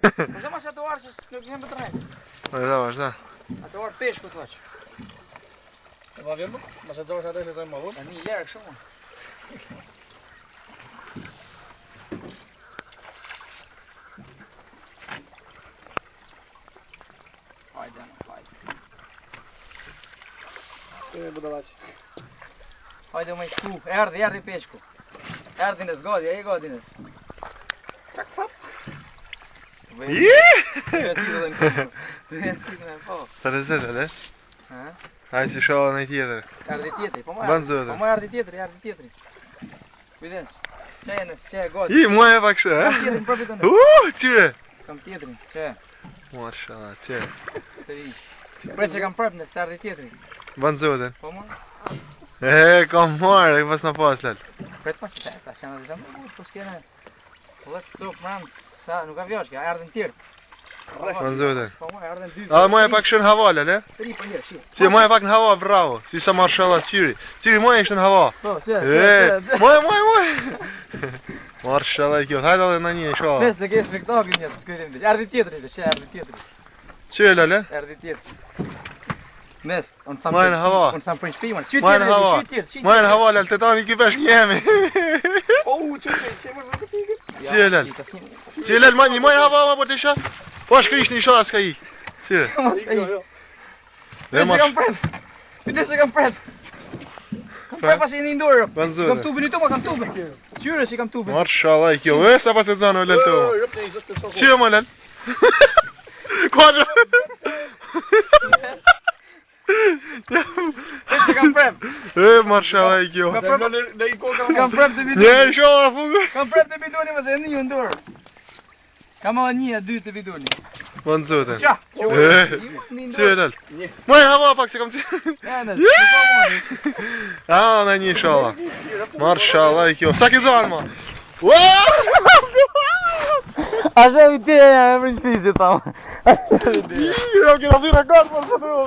Vazhdo mas ato arë se nuk jem për të rejnë. Vazhdo. Ato arë pesh ku të faqë. E ma vjen më? Mas e zosh ato që të më vonë? E një lërë shumë. Hajde, hajde. Kemi budallaqi. Hajde më i shku, erdi peshku. Erdi në zgodi, e godi në. Çak fap. Të rezet, ale? Ha? Hajde si shala në i tjetër. Erdi tjetëri, po Ban zëtë. Po më erdi tjetëri. Kujdes. Çaj në, çaj godi. I, mua e pak shë, Kam tjetërin për bitone. Qyre! Kam tjetërin, çaj. Mashallah, qyre. Të vi. Prej që kam prap në erdi tjetëri. Ban zëtë. Po më? Kam marrë, e pas në pas lal. Pret pas të ta janë dhe zamë, po s'kene. Lëk cop mand sa nuk ka vjosh, ka erdhën tjerë. Ban zëtë. Po më erdhën dy. A mua e pak shë në hava, lale? Tri po një, shi. Si mua e pak në hava, bravo. Si sa mashallah qyri. Qyri mua e ishte në hava. Po, çe. Mua. Mashallah kjo. Hajde edhe në një shoh. Mes të ke spektaklin një, kujtim ti. Erdhi tjetri, të sheh erdhi tjetri. Çe lale? Erdhi tjetri. Mes, on tham. Mua në hava. On tham për shpimën. Çi Mua në hava. tjetri. Mua në hava, lal, të tani ky vesh jemi. Çe më vjen ti. Çe lal. Çe lal, mua në hava ma për të shoh. Po shkrish në shoh s'ka i. Si? Dhe mos kam pret. Pse kam pret? Kam pret pasi në ndorë. Kam tubin i tu, kam tubin. Qyre si kam tubin. Mashallah kjo, sa pas e zonë lal tu. Çe më lal. Kuadro. Pse kam pret? Mashallah kjo. Kam pret të bidoni. Ne shoh afu. Kam pret të bidoni mos e një ndorë. Kam edhe 1 2 të bidoni. Ban zëtë. Qa? Çe lal. Mua e hava pak se kam si. Në një shoh. Mashallah kjo. Sa ke zonë mo? Așa e ideea, am rins fizic, tam. Eu quero vir agora, mas não.